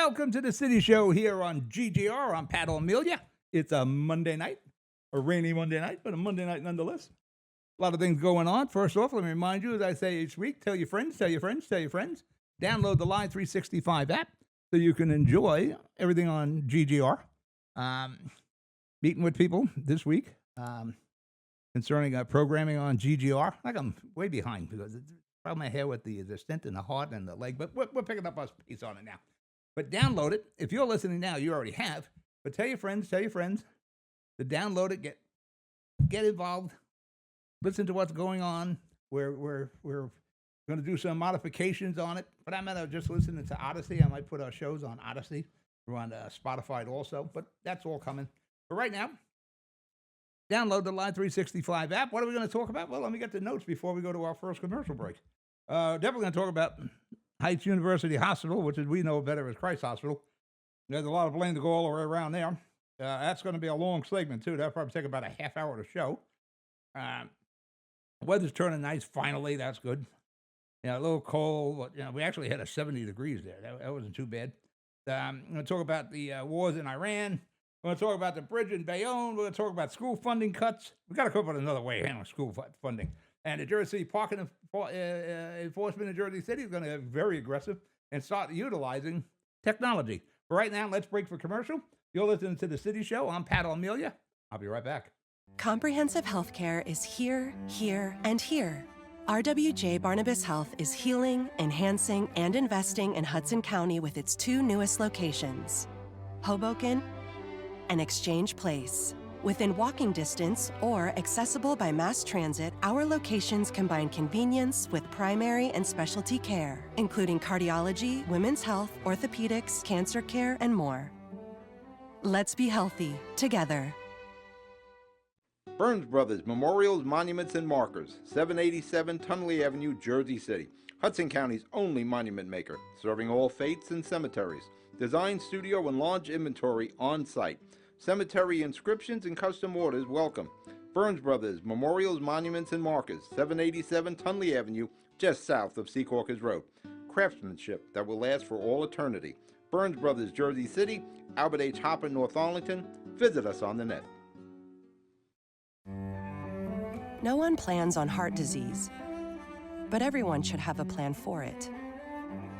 Welcome to the City Show here on GGR. I'm Pat O'Melia. It's a Monday night, a rainy Monday night, but a Monday night nonetheless. A lot of things going on. First off, let me remind you, as I say each week, tell your friends, tell your friends, tell your friends. Download the Line 365 app so you can enjoy everything on GGR. Meeting with people this week concerning programming on GGR. Like I'm way behind because it's probably my hair with the stent in the heart and the leg, but we're picking up our piece on it now. But download it. If you're listening now, you already have. But tell your friends to download it, get involved, listen to what's going on. We're going to do some modifications on it. But I'm not just listening to Odyssey. I might put our shows on Odyssey. We're on Spotify also, but that's all coming. But right now, download the Line 365 app. What are we going to talk about? Well, let me get the notes before we go to our first commercial break. Definitely going to talk about Heights University Hospital, which as we know better as Christ Hospital. There's a lot of blame to go all the way around there. That's going to be a long segment, too. That'll probably take about a half hour to show. Weather's turning nice, finally. That's good. A little cold, but we actually had 70 degrees there. That wasn't too bad. I'm going to talk about the wars in Iran. We're going to talk about the bridge in Bayonne. We're going to talk about school funding cuts. We've got to come up with another way of handling school funding. And the Jersey City parking enforcement in Jersey City is going to get very aggressive and start utilizing technology. But right now, let's break for commercial. You're listening to The City Show. I'm Pat O'Melia. I'll be right back. Comprehensive healthcare is here, here, and here. RWJ Barnabas Health is healing, enhancing, and investing in Hudson County with its two newest locations, Hoboken and Exchange Place. Within walking distance or accessible by mass transit, our locations combine convenience with primary and specialty care, including cardiology, women's health, orthopedics, cancer care, and more. Let's be healthy together. Burns Brothers Memorials, Monuments, and Markers, 787 Tunley Avenue, Jersey City. Hudson County's only monument maker, serving all faiths and cemeteries. Design, studio, and large inventory on site. Cemetery inscriptions and custom orders welcome. Burns Brothers Memorials, Monuments, and Markers, 787 Tunley Avenue, just south of Secaucus Road. Craftsmanship that will last for all eternity. Burns Brothers, Jersey City, Albert H. Hopper, North Arlington. Visit us on the net. No one plans on heart disease, but everyone should have a plan for it.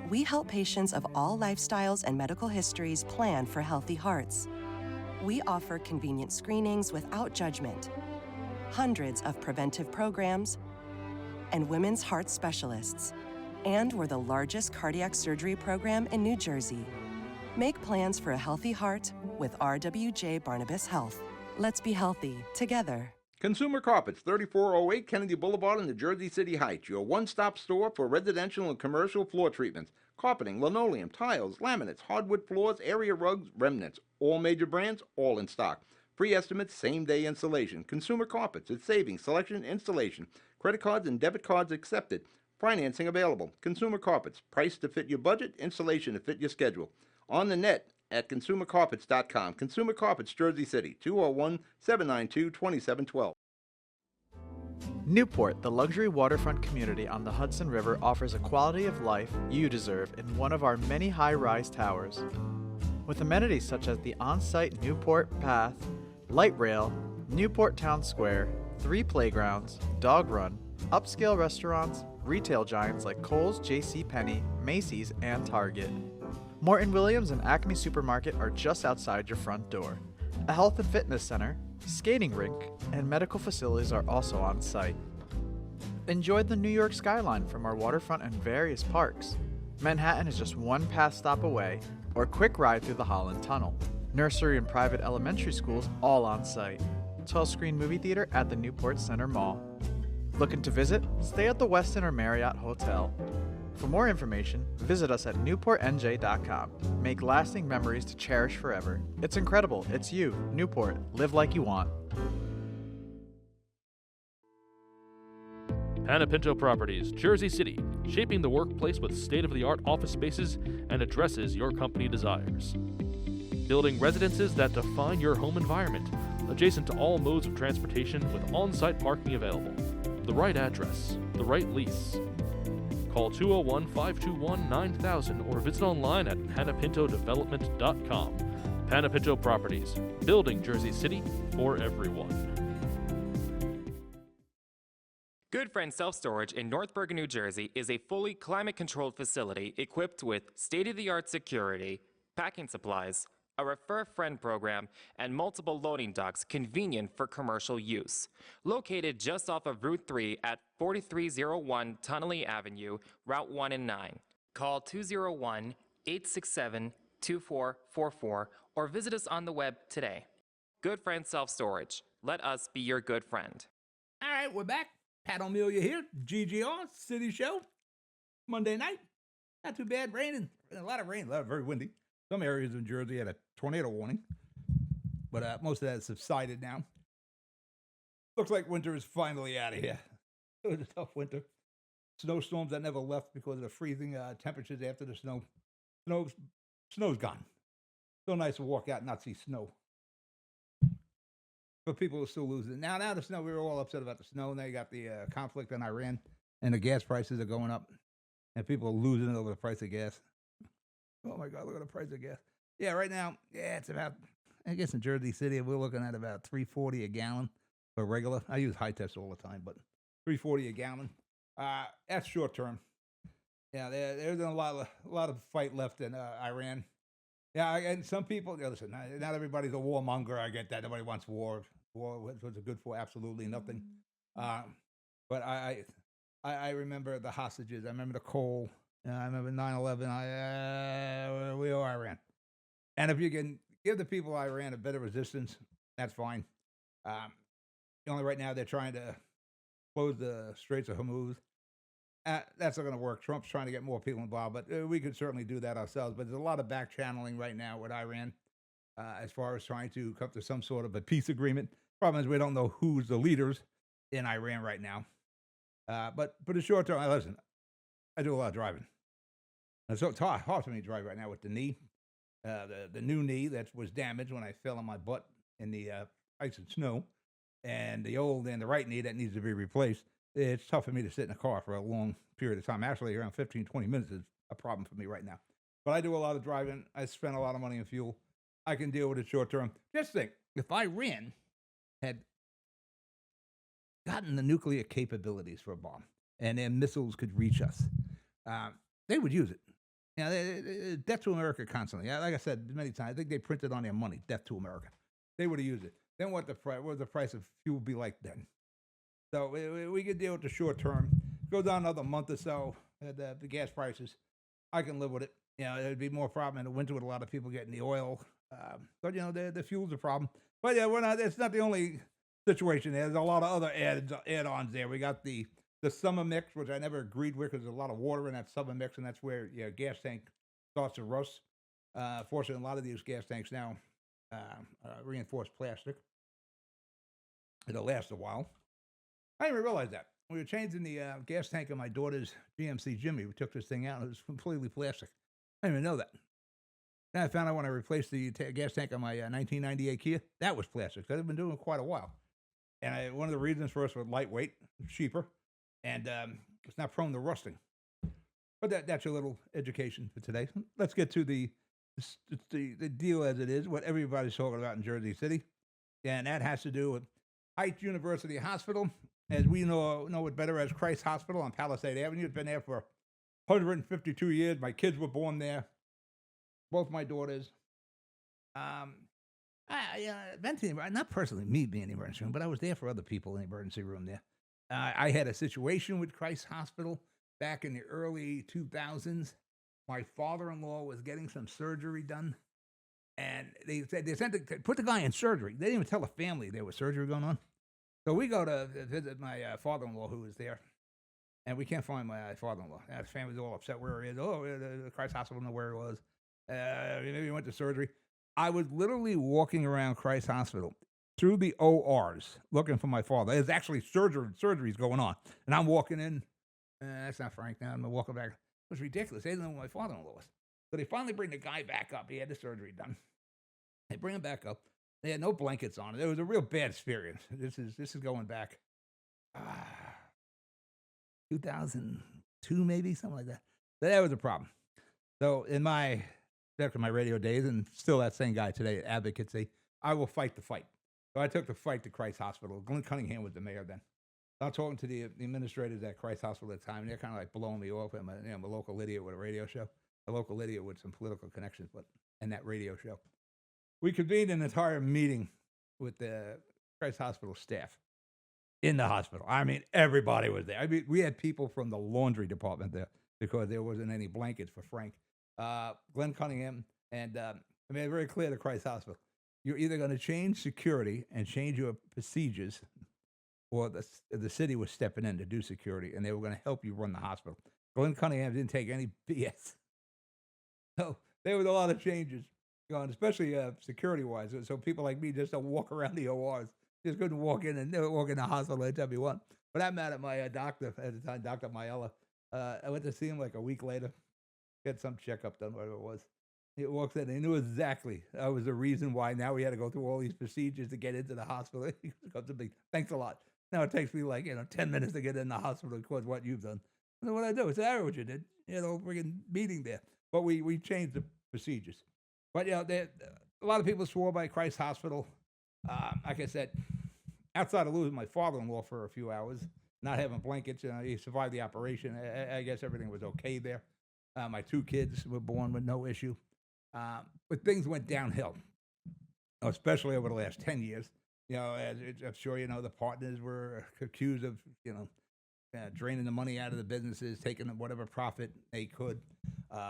We help patients of all lifestyles and medical histories plan for healthy hearts. We offer convenient screenings without judgment, hundreds of preventive programs, and women's heart specialists. And we're the largest cardiac surgery program in New Jersey. Make plans for a healthy heart with RWJ Barnabas Health. Let's be healthy together. Consumer Carpets, 3408 Kennedy Boulevard in the Jersey City Heights, your one-stop store for residential and commercial floor treatments, carpeting, linoleum, tiles, laminates, hardwood floors, area rugs, remnants, all major brands, all in stock. Free estimates, same-day installation. Consumer Carpets, it's savings, selection, installation. Credit cards and debit cards accepted. Financing available. Consumer Carpets, price to fit your budget, installation to fit your schedule. On the net at consumercarpets.com. Consumer Carpets, Jersey City, 201-792-2712. Newport, the luxury waterfront community on the Hudson River, offers a quality of life you deserve in one of our many high-rise towers. With amenities such as the on-site Newport Path, light rail, Newport Town Square, 3 playgrounds, dog run, upscale restaurants, retail giants like Kohl's, JCPenney, Macy's, and Target. Morton Williams and Acme Supermarket are just outside your front door. A health and fitness center, skating rink, and medical facilities are also on site. Enjoy the New York skyline from our waterfront and various parks. Manhattan is just one pass stop away, or a quick ride through the Holland Tunnel. Nursery and private elementary schools all on site. 12-screen movie theater at the Newport Center Mall. Looking to visit? Stay at the Westin or Marriott Hotel. For more information, visit us at newportnj.com. Make lasting memories to cherish forever. It's incredible. It's you, Newport. Live like you want. Panepinto Properties, Jersey City, shaping the workplace with state-of-the-art office spaces and addresses your company desires. Building residences that define your home environment, adjacent to all modes of transportation with on-site parking available. The right address, the right lease. Call 201 521 9000 or visit online at panapintodevelopment.com. Panapinto Properties, building Jersey City for everyone. Good Friend Self Storage in North Bergen, New Jersey is a fully climate-controlled facility equipped with state-of-the-art security, packing supplies, a Refer Friend program, and multiple loading docks convenient for commercial use. Located just off of Route 3 at 4301 Tunnelly Avenue, Route 1 and 9. Call 201-867-2444 or visit us on the web today. Good Friend Self Storage. Let us be your good friend. All right, we're back. Pat O'Melia here, GGR City Show, Monday night. Not too bad, raining. A lot of rain, very windy. Some areas in Jersey had a tornado warning, but most of that has subsided now. Looks like winter is finally out of here. It was a tough winter. Snowstorms that never left because of the freezing temperatures after the snow. Snow's gone. So nice to walk out and not see snow. But people are still losing. Now the snow, we were all upset about the snow. Now you got the conflict in Iran, and the gas prices are going up, and people are losing over the price of gas. Oh my God, look at the price of gas. Yeah, right now, it's about, I guess in Jersey City, we're looking at about $3.40 a gallon for regular. I use high test all the time, but $3.40 a gallon. That's short term. Yeah, there's a lot of fight left in Iran. Yeah, and some people, listen, not everybody's a warmonger. I get that. Nobody wants war. War, what's it good for? Absolutely nothing. But I remember the hostages. I remember the coal. I remember 9/11. We owe Iran. And if you can give the people of Iran a bit of resistance, that's fine. Only right now they're trying to close the Straits of Hormuz. That's not going to work. Trump's trying to get more people involved, but we could certainly do that ourselves. But there's a lot of back channeling right now with Iran as far as trying to come to some sort of a peace agreement. Problem is we don't know who's the leaders in Iran right now. But for the short term, listen, I do a lot of driving. And so it's hard for me to drive right now with the knee. The new knee that was damaged when I fell on my butt in the ice and snow, and the right knee that needs to be replaced. It's tough for me to sit in a car for a long period of time. Actually, around 15, 20 minutes is a problem for me right now. But I do a lot of driving. I spend a lot of money on fuel. I can deal with it short term. Just think, if Iran had gotten the nuclear capabilities for a bomb and their missiles could reach us, they would use it. You know, death to America constantly. Like I said many times, I think they printed on their money, death to America. They would have used it. Then what would the price of fuel be like then? So we could deal with the short term. Go down another month or so, the gas prices, I can live with it. You know, it'd be more problem in the winter with a lot of people getting the oil. But, you know, the fuel's a problem. But, yeah, it's not the only situation. There's a lot of other add-ons there. We got the summer mix, which I never agreed with because there's a lot of water in that summer mix, and that's where your gas tank starts to rust. Fortunately, a lot of these gas tanks now reinforced plastic. It'll last a while. I didn't even realize that. We were changing the gas tank of my daughter's GMC Jimmy. We took this thing out, and it was completely plastic. I didn't even know that. Then I found out when I replaced the gas tank on my 1998 Kia, that was plastic. I've been doing it quite a while. And one of the reasons for us was lightweight, cheaper, and it's not prone to rusting. But that's your little education for today. Let's get to the deal as it is, what everybody's talking about in Jersey City. And that has to do with Heights University Hospital, as we know it better as Christ Hospital on Palisade Avenue. It's been there for 152 years. My kids were born there, both my daughters. Not personally me being in the emergency room, but I was there for other people in the emergency room there. I had a situation with Christ Hospital back in the early 2000s. My father-in-law was getting some surgery done, and they said put the guy in surgery. They didn't even tell the family there was surgery going on. So we go to visit my father-in-law who was there, and we can't find my father-in-law. The family's all upset where he is. Oh, the Christ Hospital didn't know where he was. Maybe he went to surgery. I was literally walking around Christ Hospital through the ORs looking for my father. There's actually surgeries going on, and I'm walking in. That's not Frank. Now I'm walking back. It was ridiculous. They didn't know who my father-in-law was. So they finally bring the guy back up. He had the surgery done. They bring him back up. They had no blankets on it. It was a real bad experience. This is going back 2000, 2, maybe something like that. So that was a problem. So back in my radio days, and still that same guy today at Advocacy, I will fight the fight. So I took the fight to Christ Hospital. Glenn Cunningham was the mayor then. I was talking to the administrators at Christ Hospital at the time, and they're kind of like blowing me off. I'm a local idiot with a radio show, a local idiot with some political connections, and that radio show. We convened an entire meeting with the Christ Hospital staff in the hospital. I mean, everybody was there. I mean, we had people from the laundry department there because there wasn't any blankets for Frank. Glenn Cunningham, and I made it very clear to Christ Hospital, you're either going to change security and change your procedures, or the city was stepping in to do security, and they were going to help you run the hospital. Glenn Cunningham didn't take any BS. So there was a lot of changes going, especially security-wise. So people like me just don't walk around the ORs. Just couldn't walk in the hospital anytime you want. For that matter, my doctor at the time, Dr. Mayella, I went to see him like a week later, get some checkup done, whatever it was. He walks in, and he knew exactly that was the reason why now we had to go through all these procedures to get into the hospital. He goes to me, thanks a lot. Now it takes me 10 minutes to get in the hospital because what you've done. And what I do is what you did, freaking meeting there. But we changed the procedures. But a lot of people swore by Christ Hospital. Like I said, outside of losing my father-in-law for a few hours, not having blankets, he survived the operation. I guess everything was okay there. My 2 kids were born with no issue. But things went downhill, especially over the last 10 years. As I'm sure the partners were accused of, draining the money out of the businesses, taking whatever profit they could.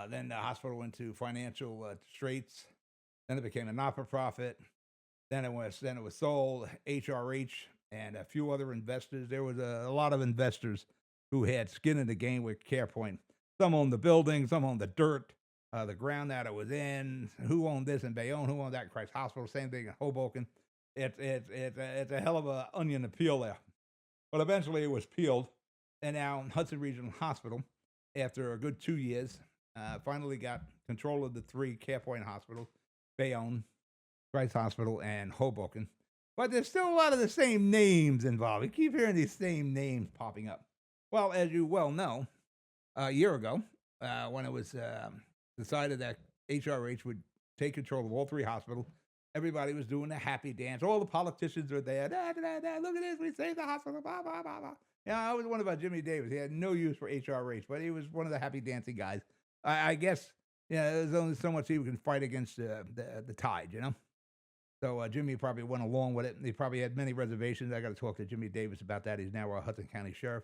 Then the hospital went to financial straits. Then it became a not-for-profit. Then it was sold. HRH and a few other investors. There was a lot of investors who had skin in the game with CarePoint. Some owned the building, some owned the dirt, the ground that it was in. Who owned this in Bayonne? Who owned that in Christ Hospital? Same thing in Hoboken. It's a hell of an onion to peel there. But eventually it was peeled, and now Hudson Regional Hospital, after a good 2 years, finally got control of the 3 CarePoint hospitals: Bayonne, Christ Hospital, and Hoboken. But there's still a lot of the same names involved. You keep hearing these same names popping up. Well, as you well know, a year ago, when it was decided that HRH would take control of all 3 hospitals, everybody was doing a happy dance. All the politicians were there. Da, da, da, da, look at this, we saved the hospital, blah, blah, blah, blah. I was one about Jimmy Davis. He had no use for HRH, but he was one of the happy dancing guys. I guess, there's only so much he can fight against the tide, So Jimmy probably went along with it. He probably had many reservations. I got to talk to Jimmy Davis about that. He's now our Hudson County Sheriff.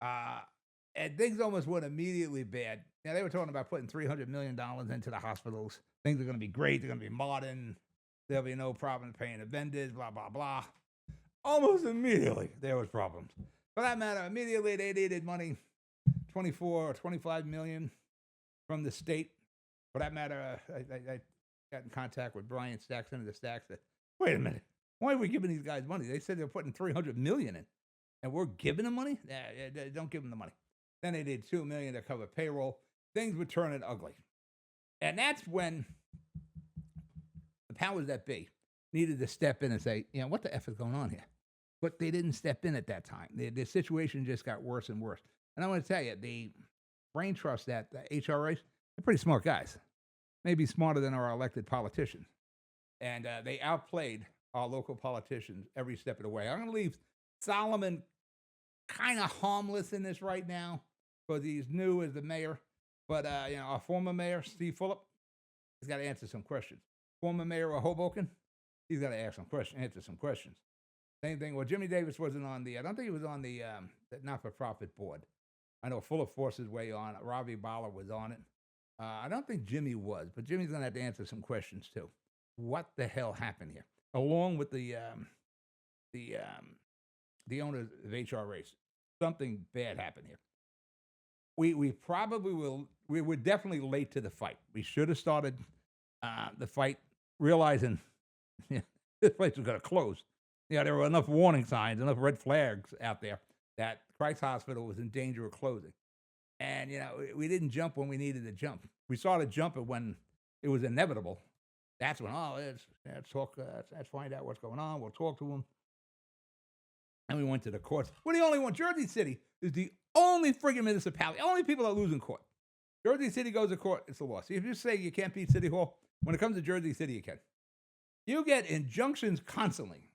And things almost went immediately bad. They were talking about putting $300 million into the hospitals. Things are going to be great. They're going to be modern. There'll be no problem paying the vendors, blah, blah, blah. Almost immediately, there was problems. For that matter, immediately they needed money, 24 or 25 million from the state. For that matter, I got in contact with Brian Stacks, Senator Stacks, said, wait a minute, why are we giving these guys money? They said they're putting $300 million in, and we're giving them money? Don't give them the money. Then they did $2 million to cover payroll. Things were turning ugly. And that's when the powers that be needed to step in and say, what the F is going on here? But they didn't step in at that time. The situation just got worse and worse. And I want to tell you, the brain trust at the HRH, they're pretty smart guys. Maybe smarter than our elected politicians. And they outplayed our local politicians every step of the way. I'm going to leave Solomon kind of harmless in this right now because he's new as the mayor. But, our former mayor, Steve Fulop, he's got to answer some questions. Former mayor of Hoboken, he's got to answer some questions. Same thing. Well, Jimmy Davis wasn't on I don't think he was on the not-for-profit board. I know Fuller Force's way on. Ravi Bala was on it. I don't think Jimmy was, but Jimmy's going to have to answer some questions too. What the hell happened here? Along with the owners of HRH, something bad happened here. We probably will. We were definitely late to the fight. We should have started the fight realizing this place was going to close. There were enough warning signs, enough red flags out there that Christ Hospital was in danger of closing. And, we didn't jump when we needed to jump. We started jumping when it was inevitable. That's when, let's talk, let's find out what's going on. We'll talk to them. And we went to the courts. We're the only one. Jersey City is the Only friggin' municipality. Only people that lose in court. Jersey City goes to court, it's a loss. If you say you can't beat City Hall, when it comes to Jersey City, you can. You get injunctions constantly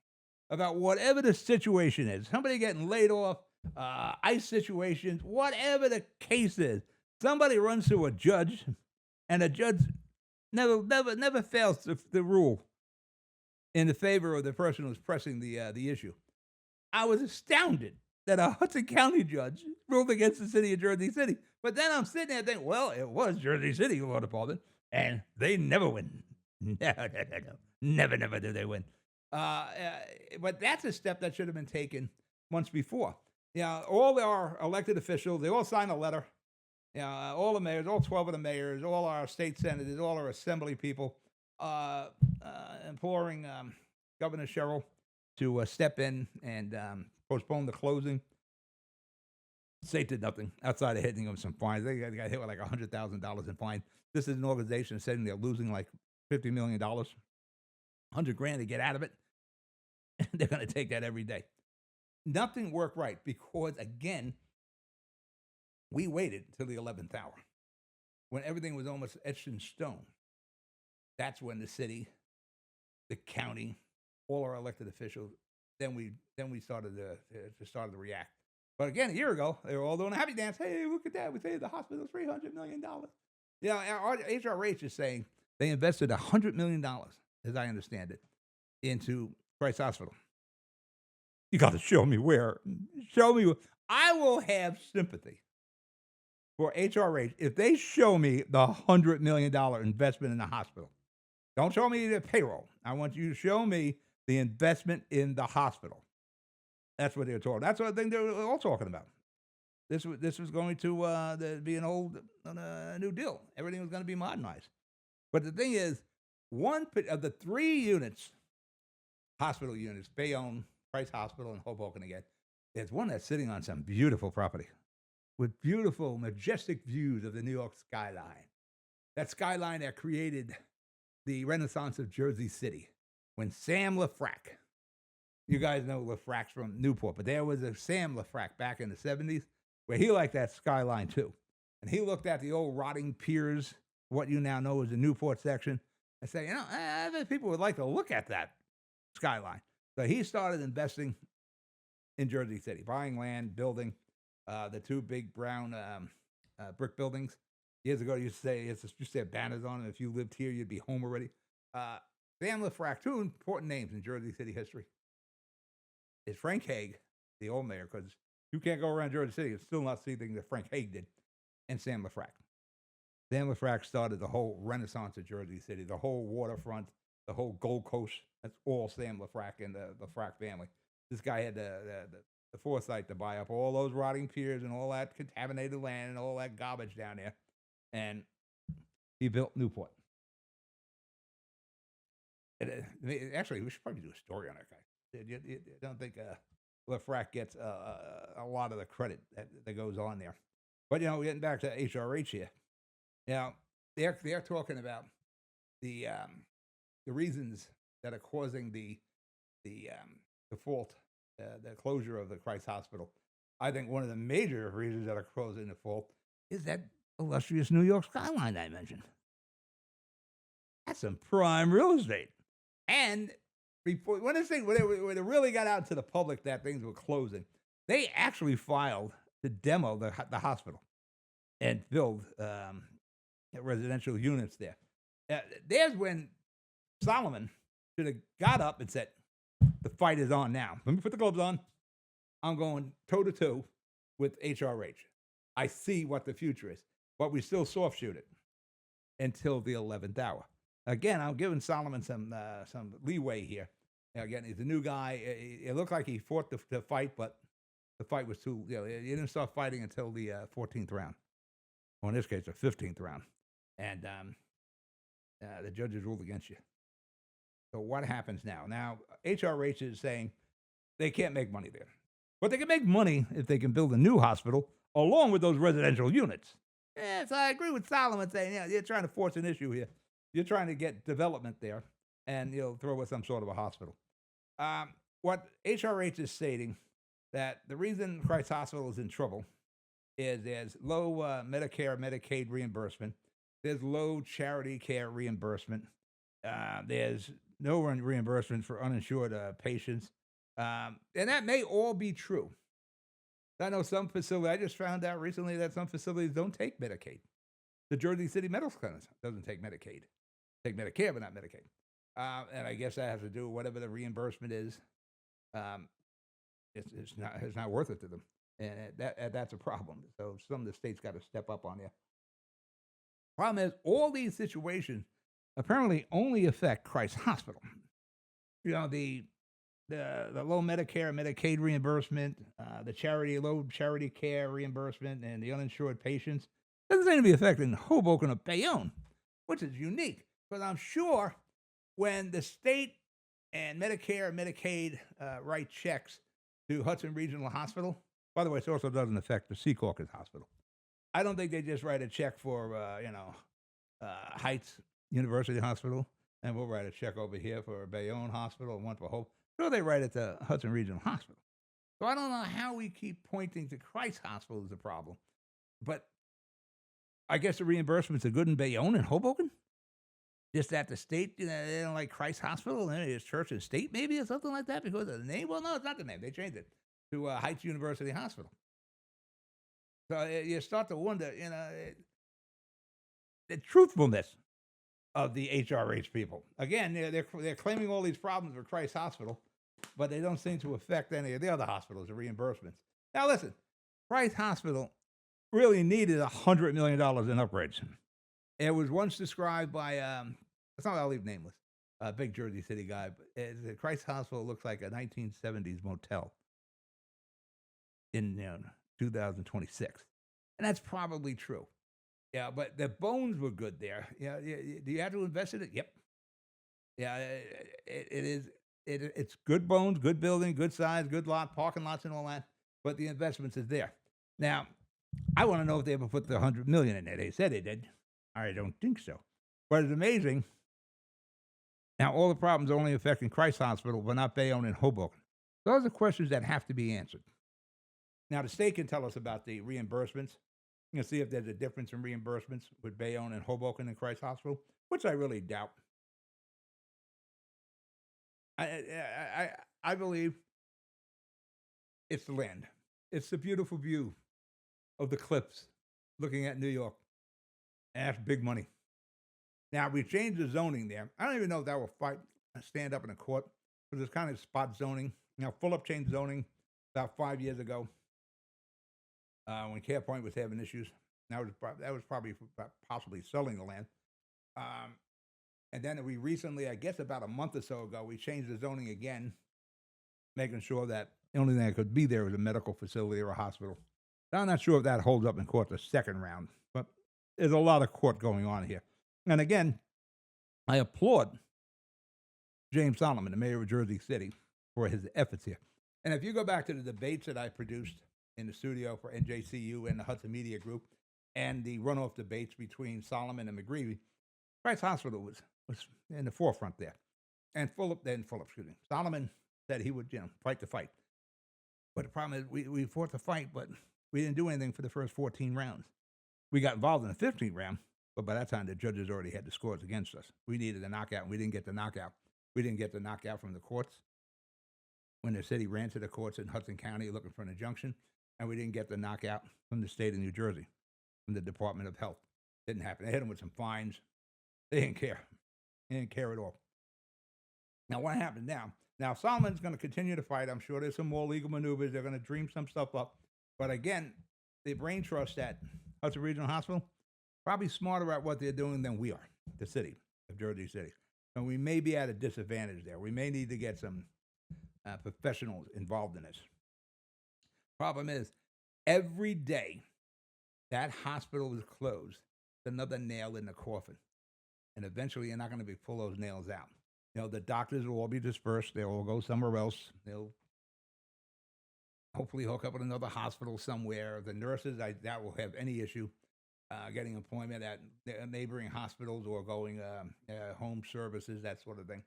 about whatever the situation is. Somebody getting laid off, ICE situations, whatever the case is. Somebody runs to a judge, and a judge never fails to rule in the favor of the person who's pressing the issue. I was astounded that a Hudson County judge ruled against the city of Jersey City. But then I'm sitting there thinking, well, it was Jersey City Law Department, and they never win. No. Never do they win. But that's a step that should have been taken months before. All our elected officials, they all signed a letter. All the mayors, all 12 of the mayors, all our state senators, all our assembly people, imploring Governor Sherrill to step in and postpone the closing. State did nothing outside of hitting them some fines. They got hit with like $100,000 in fines. This is an organization saying they're losing like $50 million, $100 grand to get out of it. And they're going to take that every day. Nothing worked right because, again, we waited till the 11th hour when everything was almost etched in stone. That's when the city, the county, all our elected officials, then we started to react. But again, a year ago, they were all doing a happy dance. Hey, look at that. We saved the hospital $300 million. Our HRH is saying they invested $100 million, as I understand it, into Christ Hospital. You got to show me where. Show me. I will have sympathy for HRH if they show me the $100 million investment in the hospital. Don't show me the payroll. I want you to show me the investment in the hospital. That's what they're talking. That's what I think they're all talking about. This was going to be a new deal. Everything was going to be modernized. But the thing is, one of the 3 units, hospital units, Bayonne, Price Hospital, and Hoboken again, there's one that's sitting on some beautiful property with beautiful, majestic views of the New York skyline. That skyline that created the Renaissance of Jersey City when Sam LaFrac, you guys know LaFrac's from Newport, but there was a Sam LaFrac back in the 70s where he liked that skyline too. And he looked at the old rotting piers, what you now know as the Newport section, and said, I think people would like to look at that skyline. So he started investing in Jersey City, buying land, building the 2 big brown brick buildings. Years ago, you used to have banners on them. If you lived here, you'd be home already. Sam LaFrac, 2 important names in Jersey City history. Is Frank Hague, the old mayor, because you can't go around Jersey City and still not see things that Frank Hague did, and Sam LaFrac. Sam LaFrac started the whole renaissance of Jersey City, the whole waterfront, the whole Gold Coast. That's all Sam LaFrac and the LaFrac family. This guy had the foresight to buy up all those rotting piers and all that contaminated land and all that garbage down there, and he built Newport. Actually, we should probably do a story on that guy. You don't think LaFrac gets a lot of the credit that goes on there. But, getting back to HRH here, they're talking about the reasons that are causing the default, the closure of the Christ Hospital. I think one of the major reasons that are causing the default is that illustrious New York skyline I mentioned. That's some prime real estate. And before, when it really got out to the public that things were closing, they actually filed to demo the hospital and build residential units there. There's when Solomon should have got up and said, the fight is on now. Let me put the gloves on. I'm going toe-to-toe with HRH. I see what the future is, but we still soft shoot it until the 11th hour. Again, I'm giving Solomon some leeway here. Again, he's a new guy. It looked like he fought the fight, but the fight was too, he didn't start fighting until the 14th round. Or in this case, the 15th round. And the judges ruled against you. So what happens now? Now, HRH is saying they can't make money there. But they can make money if they can build a new hospital along with those residential units. So I agree with Solomon saying, you're trying to force an issue here. You're trying to get development there and throw with some sort of a hospital. What HRH is stating that the reason Christ Hospital is in trouble is there's low Medicare, Medicaid reimbursement. There's low charity care reimbursement. There's no reimbursement for uninsured patients. And that may all be true. I know some facilities, I just found out recently that some facilities don't take Medicaid. The Jersey City Medical Center doesn't take Medicaid. Take Medicare, but not Medicaid. And I guess that has to do with whatever the reimbursement is. It's not worth it to them. And that's a problem. So some of the states got to step up on there. Problem is, all these situations apparently only affect Christ Hospital. You know, the low Medicare and Medicaid reimbursement, the low charity care reimbursement, and the uninsured patients doesn't seem to be affecting Hoboken or Bayonne, which is unique. Because I'm sure when the state and Medicare and Medicaid write checks to Hudson Regional Hospital, by the way, it also doesn't affect the Secaucus Hospital. I don't think they just write a check for, Heights University Hospital, and we'll write a check over here for Bayonne Hospital and one for Hope. So they write it to Hudson Regional Hospital. So I don't know how we keep pointing to Christ Hospital as a problem, but I guess the reimbursements are good in Bayonne and Hoboken. Just that the state, they don't like Christ Hospital, and it's Church and State maybe or something like that because of the name. Well, no, it's not the name. They changed it to Heights University Hospital. So you start to wonder, the truthfulness of the HRH people. Again, they're claiming all these problems with Christ Hospital, but they don't seem to affect any of the other hospitals, the reimbursements. Now, listen, Christ Hospital really needed $100 million in upgrades. It was once described by, I'll leave nameless, a big Jersey City guy, but the Christ Hospital looks like a 1970s motel in 2026. And that's probably true. Yeah, but the bones were good there. Yeah, do you have to invest in it? Yep. Yeah, it's good bones, good building, good size, good lot, parking lots and all that, but the investments is there. Now, I want to know if they ever put the $100 million in there. They said they did. I don't think so. But it's amazing. Now, all the problems are only affecting Christ Hospital, but not Bayonne and Hoboken. Those are questions that have to be answered. Now, the state can tell us about the reimbursements. You can see if there's a difference in reimbursements with Bayonne and Hoboken and Christ Hospital, which I really doubt. I believe it's the land. It's the beautiful view of the cliffs looking at New York. And that's big money. Now, we changed the zoning there. I don't even know if that will stand up in a court, because it's kind of spot zoning. Now, Fulop changed zoning about 5 years ago when CarePoint was having issues. That was probably possibly selling the land. And then we recently, I guess about a month or so ago, we changed the zoning again, making sure that the only thing that could be there was a medical facility or a hospital. Now, I'm not sure if that holds up in court the second round, but there's a lot of court going on here. And again, I applaud James Solomon, the mayor of Jersey City, for his efforts here. And if you go back to the debates that I produced in the studio for NJCU and the Hudson Media Group, and the runoff debates between Solomon and McGreevy, Christ Hospital was in the forefront there. And Solomon said he would, fight the fight. But the problem is we fought the fight, but we didn't do anything for the first 14 rounds. We got involved in the 15th round, but by that time the judges already had the scores against us. We needed a knockout, and we didn't get the knockout. We didn't get the knockout from the courts when the city ran to the courts in Hudson County looking for an injunction, and we didn't get the knockout from the state of New Jersey, from the Department of Health. Didn't happen. They hit them with some fines. They didn't care. They didn't care at all. Now, what happened now? Now, Solomon's going to continue to fight. I'm sure there's some more legal maneuvers. They're going to dream some stuff up. But again, the brain trust at Hudson Regional Hospital, probably smarter at what they're doing than we are, the city of Jersey City. And we may be at a disadvantage there. We may need to get some professionals involved in this. Problem is, every day that hospital is closed, it's another nail in the coffin. And eventually you're not going to be pull those nails out. The doctors will all be dispersed. They'll all go somewhere else. They'll hopefully hook up with another hospital somewhere. The nurses, I doubt will have any issue getting employment at neighboring hospitals or going home services, that sort of thing.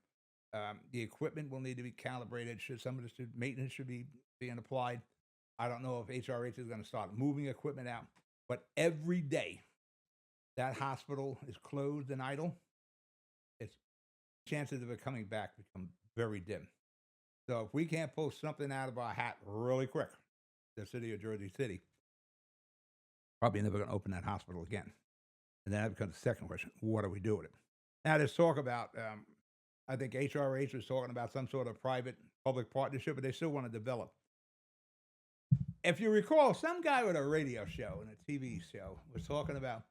The equipment will need to be calibrated. Some of the maintenance should be being applied. I don't know if HRH is going to start moving equipment out, but every day that hospital is closed and idle, its chances of it coming back become very dim. So if we can't pull something out of our hat really quick, the city of Jersey City, probably never going to open that hospital again. And then that becomes the second question: what do we do with it? Now, there's talk about. I think HRH was talking about some sort of private-public partnership, but they still want to develop. If you recall, some guy with a radio show and a TV show was talking about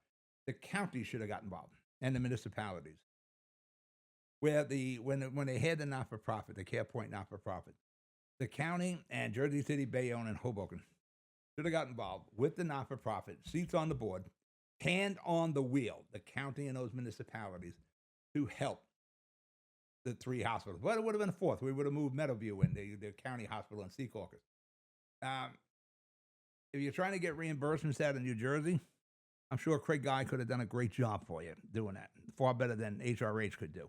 the county should have got involved and the municipalities, where when they had the not-for-profit, the CarePoint not-for-profit, the county and Jersey City, Bayonne, and Hoboken should have got involved with the not-for-profit, seats on the board, hand on the wheel, the county and those municipalities, to help the three hospitals. Well, it would have been a fourth. We would have moved Meadowview in, the county hospital in Secaucus. If you're trying to get reimbursements out of New Jersey, I'm sure Craig Guy could have done a great job for you doing that, far better than HRH could do.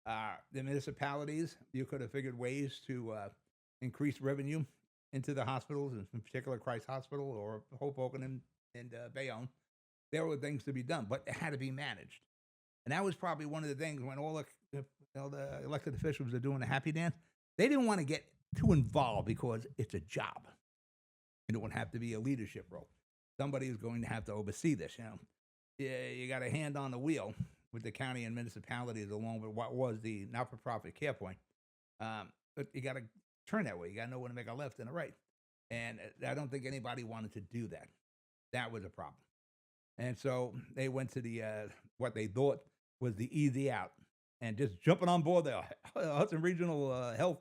The municipalities, you could have figured ways to increase revenue into the hospitals, in particular Christ Hospital or Hoboken and Bayonne. There were things to be done, but it had to be managed. And that was probably one of the things when all the elected officials are doing the happy dance. They didn't want to get too involved because it's a job. It don't have to be a leadership role. Somebody is going to have to oversee this. You got a hand on the wheel with the county and municipalities, along with what was the not-for-profit CarePoint. But you got to turn that way. You got to know when to make a left and a right. And I don't think anybody wanted to do that. That was a problem. And so they went to the what they thought was the easy out, and just jumping on board the Hudson Regional Health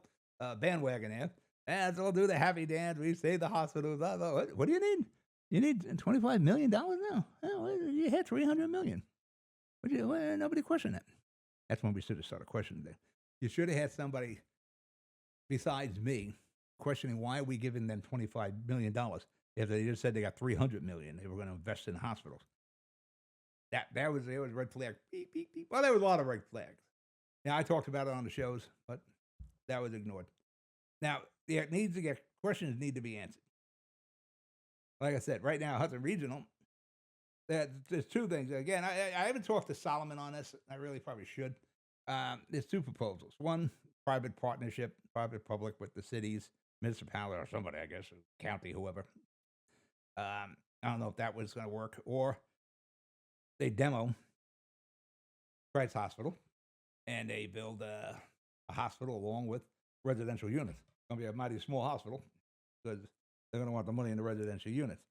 bandwagon there. And so we'll do the happy dance. We save the hospitals. What do you need? You need $25 million now? You had $300 million. Nobody questioned that. That's when we should have started questioning that. You should have had somebody besides me questioning why are we giving them $25 million if they just said they got $300 million. They were going to invest in hospitals. There was red flag. Beep, beep, beep. Well, there was a lot of red flags. Now, I talked about it on the shows, but that was ignored. Now, questions need to be answered. Like I said, right now, Hudson Regional, there's two things. Again, I haven't talked to Solomon on this. I really probably should. There's two proposals. One, private partnership, private-public with the cities, municipality, or somebody, I guess, county, whoever. I don't know if that was going to work. Or they demo Christ Hospital, and they build a hospital along with residential units. It's going to be a mighty small hospital because they're going to want the money in the residential units.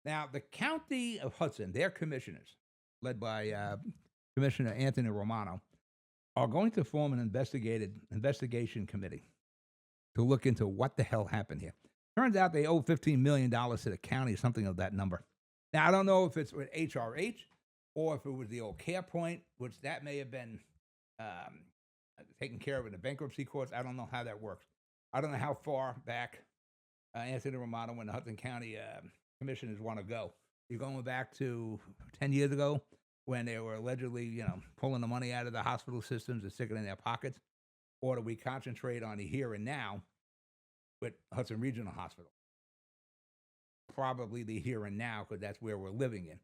Now, the county of Hudson, their commissioners, led by Commissioner Anthony Romano, are going to form an investigation committee to look into what the hell happened here. Turns out they owe $15 million to the county, something of that number. Now, I don't know if it's with HRH or if it was the old CarePoint, which that may have been taken care of in the bankruptcy courts. I don't know how that works. I don't know how far back Anthony Romano and the Hudson County commissioners want to go. You're going back to 10 years ago when they were allegedly, pulling the money out of the hospital systems and sticking it in their pockets? Or do we concentrate on the here and now with Hudson Regional Hospital? Probably the here and now, because that's where we're living in.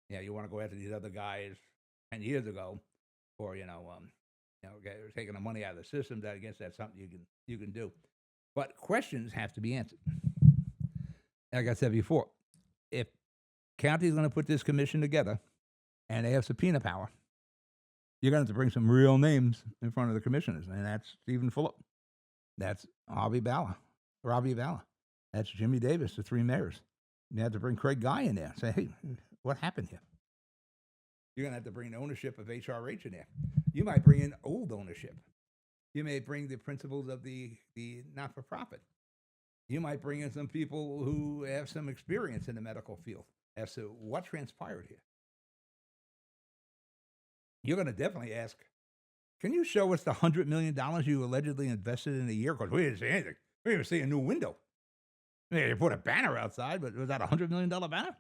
Yeah, you want to go after these other guys 10 years ago, or taking the money out of the system. I guess that's something you can do. But questions have to be answered. Like I said before, if county is going to put this commission together and they have subpoena power, you're going to have to bring some real names in front of the commissioners, and that's Stephen Fulop, that's Robbie Balla, that's Jimmy Davis, the three mayors. You have to bring Craig Guy in there and say, hey, what happened here? You're going to have to bring the ownership of HRH in there. You might bring in old ownership. You may bring the principals of the not-for-profit. You might bring in some people who have some experience in the medical field as to what transpired here. You're going to definitely ask, can you show us the $100 million you allegedly invested in a year? Because we didn't see anything. We didn't even see a new window. I mean, they put a banner outside, but was that a $100 million banner?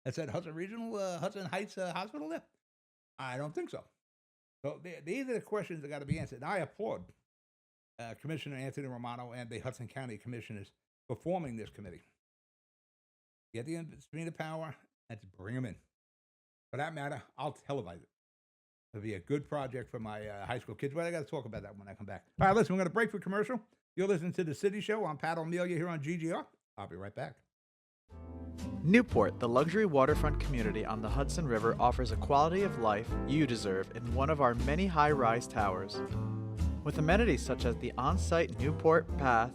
That said Hudson Heights Hospital there? I don't think so. So these are the questions that got to be answered. And I applaud Commissioner Anthony Romano and the Hudson County Commissioners for forming this committee. Get the screen of power and bring them in. For that matter, I'll televise it. It'll be a good project for my high school kids, but I got to talk about that when I come back. All right, listen, we're going to break for commercial. You're listening to The City Show. I'm Pat O'Melia here on GGR. I'll be right back. Newport, the luxury waterfront community on the Hudson River, offers a quality of life you deserve in one of our many high-rise towers. With amenities such as the on-site Newport Path,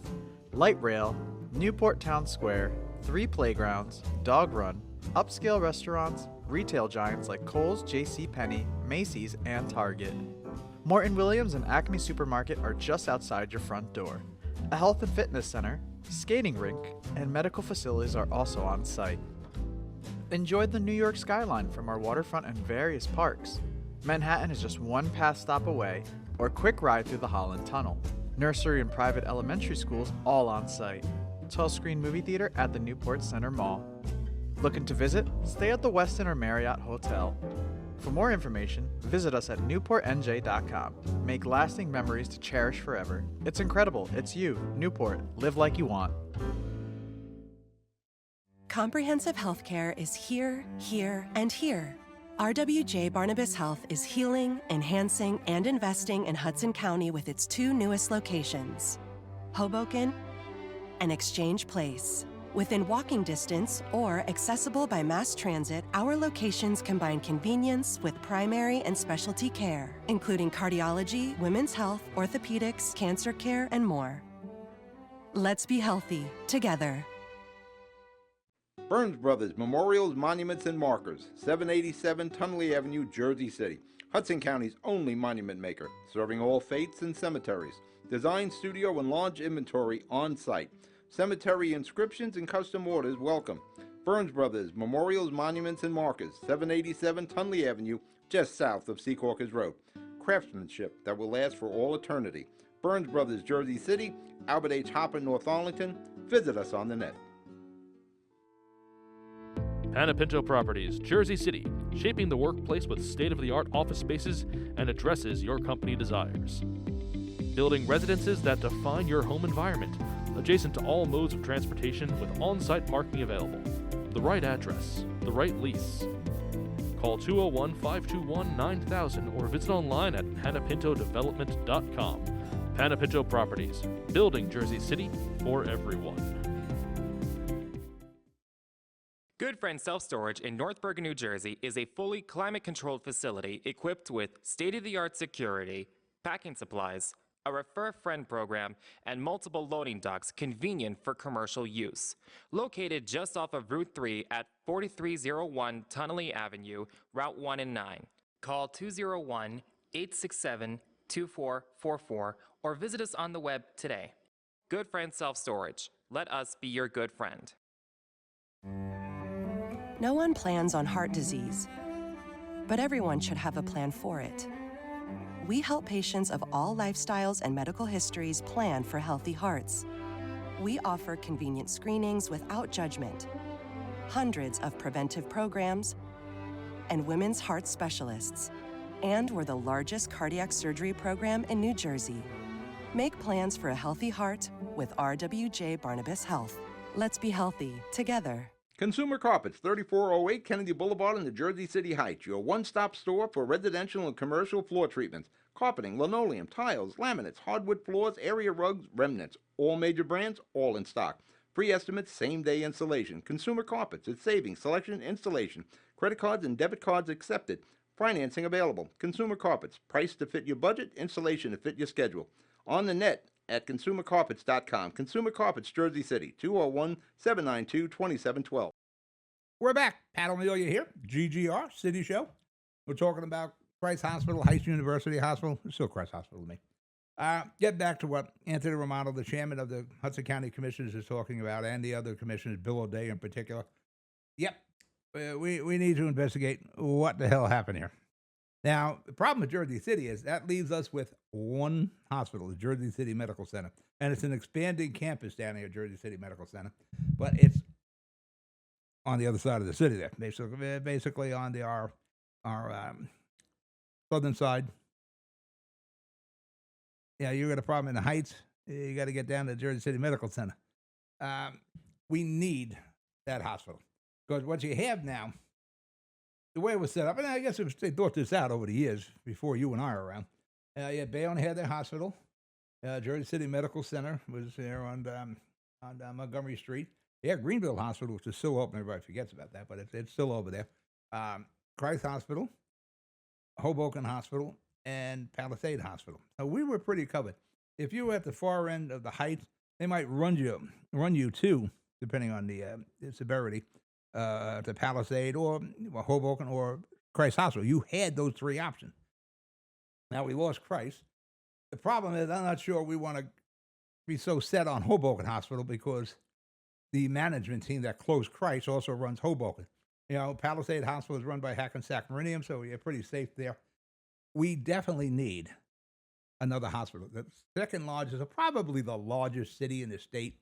light rail, Newport Town Square, 3 playgrounds, dog run, upscale restaurants, retail giants like Kohl's, JCPenney, Macy's, and Target. Morton Williams and Acme Supermarket are just outside your front door. A health and fitness center, skating rink, and medical facilities are also on site. Enjoy the New York skyline from our waterfront and various parks. Manhattan is just one pass stop away, or a quick ride through the Holland Tunnel. Nursery and private elementary schools all on site. 12-screen movie theater at the Newport Center Mall. Looking to visit? Stay at the Westin or Marriott Hotel. For more information, visit us at newportnj.com. Make lasting memories to cherish forever. It's incredible. It's you, Newport. Live like you want. Comprehensive healthcare is here, here, and here. RWJ Barnabas Health is healing, enhancing, and investing in Hudson County with its 2 newest locations, Hoboken and Exchange Place. Within walking distance or accessible by mass transit, our locations combine convenience with primary and specialty care, including cardiology, women's health, orthopedics, cancer care, and more. Let's be healthy together. Burns Brothers Memorials, Monuments, and Markers, 787 Tunley Avenue, Jersey City. Hudson County's only monument maker, serving all faiths and cemeteries. Design studio and large inventory on site. Cemetery inscriptions and custom orders welcome. Burns Brothers Memorials, Monuments, and Markers, 787 Tunley Avenue, just south of Secaucus Road. Craftsmanship that will last for all eternity. Burns Brothers, Jersey City, Albert H. Hopper, North Arlington. Visit us on the net. Panepinto Properties, Jersey City, shaping the workplace with state-of-the-art office spaces and addresses your company desires. Building residences that define your home environment, adjacent to all modes of transportation with on-site parking available. The right address, the right lease. Call 201-521-9000 or visit online at panepintodevelopment.com. Panepinto Properties, building Jersey City for everyone. Good Friend Self Storage in North Bergen, New Jersey is a fully climate-controlled facility equipped with state-of-the-art security, packing supplies, a Refer a Friend program, and multiple loading docks convenient for commercial use. Located just off of Route 3 at 4301 Tunnelly Avenue, Route 1 and 9. Call 201-867-2444 or visit us on the web today. Good Friend Self Storage. Let us be your good friend. No one plans on heart disease, but everyone should have a plan for it. We help patients of all lifestyles and medical histories plan for healthy hearts. We offer convenient screenings without judgment, hundreds of preventive programs, and women's heart specialists. And we're the largest cardiac surgery program in New Jersey. Make plans for a healthy heart with RWJ Barnabas Health. Let's be healthy together. Consumer Carpets, 3408 Kennedy Boulevard in the Jersey City Heights, your one-stop store for residential and commercial floor treatments, carpeting, linoleum, tiles, laminates, hardwood floors, area rugs, remnants. All major brands, all in stock. Free estimates, same-day installation. Consumer Carpets, it's savings, selection, installation. Credit cards and debit cards accepted. Financing available. Consumer Carpets, price to fit your budget, installation to fit your schedule. On the net at consumercarpets.com. Consumer Carpets, Jersey City, 201-792-2712. We're back. Pat O'Melia here, GGR, City Show. We're talking about Christ Hospital, Heights University Hospital. It's still Christ Hospital to me. Get back to what Anthony Romano, the chairman of the Hudson County Commissioners, is talking about, and the other commissioners, Bill O'Day in particular. Yep, we need to investigate what the hell happened here. Now, the problem with Jersey City is that leaves us with one hospital, the Jersey City Medical Center. And it's an expanding campus down here at Jersey City Medical Center. But it's on the other side of the city there, basically on our southern side. Yeah, you got a problem in the Heights, you got to get down to the Jersey City Medical Center. We need that hospital. Because what you have now, the way it was set up, and I guess they thought this out over the years before you and I were around. Yeah, Bayonne had their hospital. Jersey City Medical Center was there on Montgomery Street. Yeah, Greenville Hospital, which is still open. Everybody forgets about that, but it's still over there. Christ Hospital, Hoboken Hospital, and Palisade Hospital. So we were pretty covered. If you were at the far end of the Heights, they might run you too, depending on the severity, to Palisade or Hoboken or Christ Hospital. You had those three options. Now we lost Christ. The problem is I'm not sure we want to be so set on Hoboken Hospital because the management team that closed Christ also runs Hoboken. Palisade Hospital is run by Hackensack Meridian, so you're pretty safe there. We definitely need another hospital. The second largest, or probably the largest city in the state,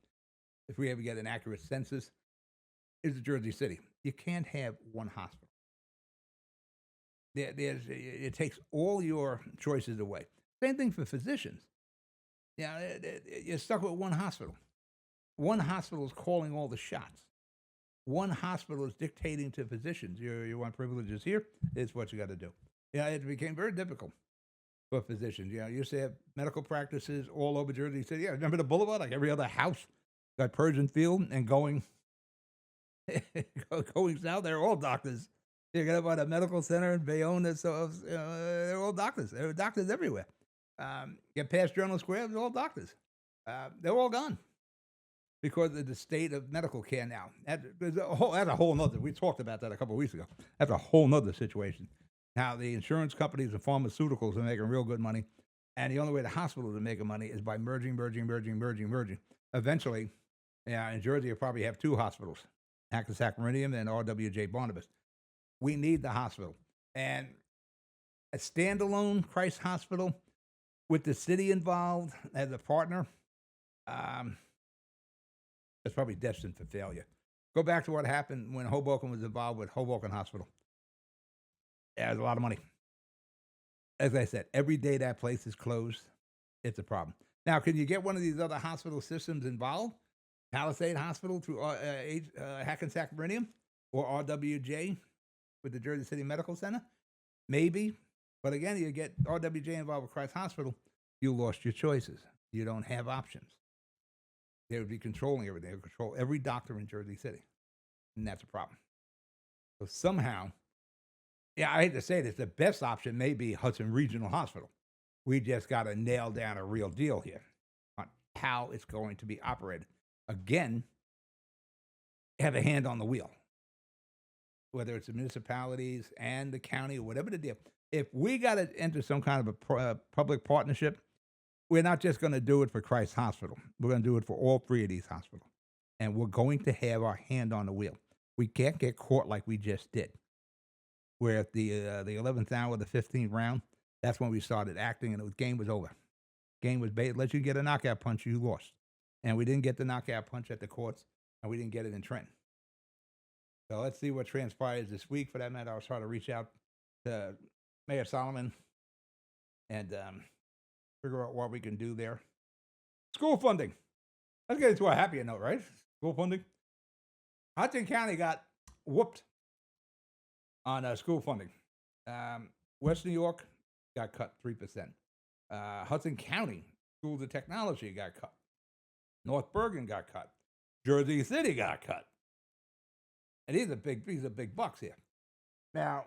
if we ever get an accurate census, is Jersey City. You can't have one hospital. It takes all your choices away. Same thing for physicians. You're stuck with one hospital. One hospital is calling all the shots. One hospital is dictating to physicians, you want privileges here, it's what you got to do. It became very difficult for physicians. You used to have medical practices all over Jersey City. Remember the Boulevard? Like every other house got Persian Field and going south, they're all doctors. You got about a medical center in Bayonne, so they're all doctors. There are doctors everywhere. Get past Journal Square, they're all doctors. They're all gone because of the state of medical care now. That's a whole nother. We talked about that a couple of weeks ago. That's a whole nother situation. Now, the insurance companies and pharmaceuticals are making real good money, and the only way the hospitals are making money is by merging. Eventually, in Jersey, you'll probably have two hospitals, Hackensack Meridian and RWJ Barnabas. We need the hospital. And a standalone Christ Hospital with the city involved as a partner, it's probably destined for failure. Go back to what happened when Hoboken was involved with Hoboken Hospital. Yeah, there's a lot of money. As I said, every day that place is closed, it's a problem. Now, can you get one of these other hospital systems involved? Palisade Hospital through Hackensack Meridian or RWJ with the Jersey City Medical Center? Maybe. But again, you get RWJ involved with Christ Hospital, you lost your choices. You don't have options. They would be controlling everything. They would control every doctor in Jersey City. And that's a problem. So somehow, I hate to say this, the best option may be Hudson Regional Hospital. We just got to nail down a real deal here on how it's going to be operated. Again, have a hand on the wheel. Whether it's the municipalities and the county or whatever the deal. If we got to enter some kind of a public partnership, we're not just going to do it for Christ Hospital. We're going to do it for all three of these hospitals. And we're going to have our hand on the wheel. We can't get caught like we just did. Where at the 11th hour, the 15th round, that's when we started acting and the game was over. Game was bait. Let you get a knockout punch, you lost. And we didn't get the knockout punch at the courts, and we didn't get it in Trenton. So let's see what transpires this week. For that matter, I was trying to reach out to Mayor Solomon and figure out what we can do there. School funding. Let's get into a happier note, right? School funding. Hudson County got whooped on school funding. West New York got cut 3%. Hudson County Schools of Technology got cut. North Bergen got cut. Jersey City got cut. And these are big bucks here. Now,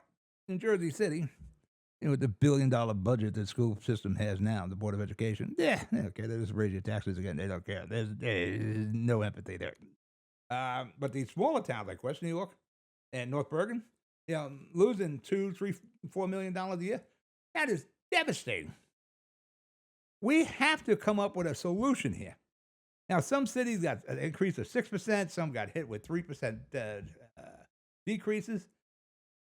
in Jersey City, with the $1 billion budget the school system has now, the Board of Education, okay, they just raise your taxes again. They don't care. There's no empathy there. But these smaller towns like West New York and North Bergen, losing $2, $3, $4 million a year, that is devastating. We have to come up with a solution here. Now, some cities got an increase of 6%. Some got hit with 3% decreases.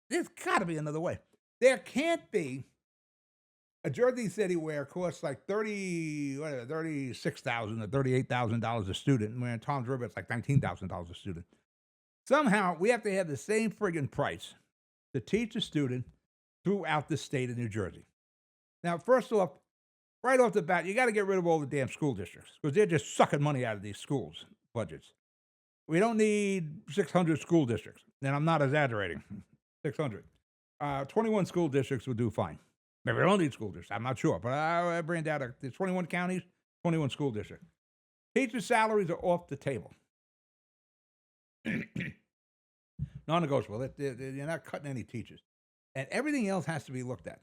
There's got to be another way. There can't be a Jersey City where it costs like $36,000 or $38,000 a student, where in Tom's River it's like $19,000 a student. Somehow, we have to have the same friggin' price to teach a student throughout the state of New Jersey. Now, first off, right off the bat, you got to get rid of all the damn school districts because they're just sucking money out of these schools' budgets. We don't need 600 school districts, and I'm not exaggerating. 600. 21 school districts will do fine. Maybe we don't need school districts. I'm not sure, but I bring down there's 21 counties, 21 school districts. Teacher salaries are off the table. Non-negotiable. You're not cutting any teachers. And everything else has to be looked at.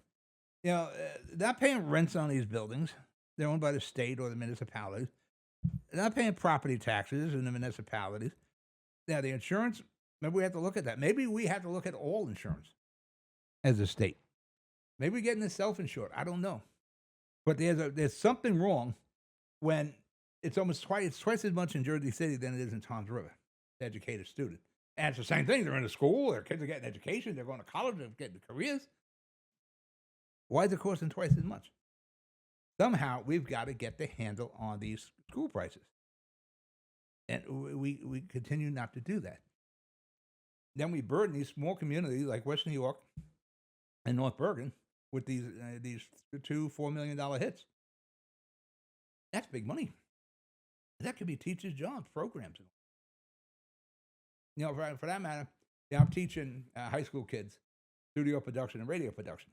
You know, they're not paying rents on these buildings. They're owned by the state or the municipalities. They're not paying property taxes in the municipalities. Now, the insurance, maybe we have to look at that. Maybe we have to look at all insurance as a state. Maybe we're getting this self-insured. I don't know. But there's something wrong when it's twice as much in Jersey City than it is in Toms River to educate a student. And it's the same thing. They're in a school. Their kids are getting education. They're going to college. They're getting careers. Why is it costing twice as much? Somehow, we've got to get the handle on these school prices. And we continue not to do that. Then we burden these small communities like West New York and North Bergen with these $2-4 million hits. That's big money. That could be teachers' jobs, programs. You know, for that matter, I'm teaching high school kids studio production and radio production.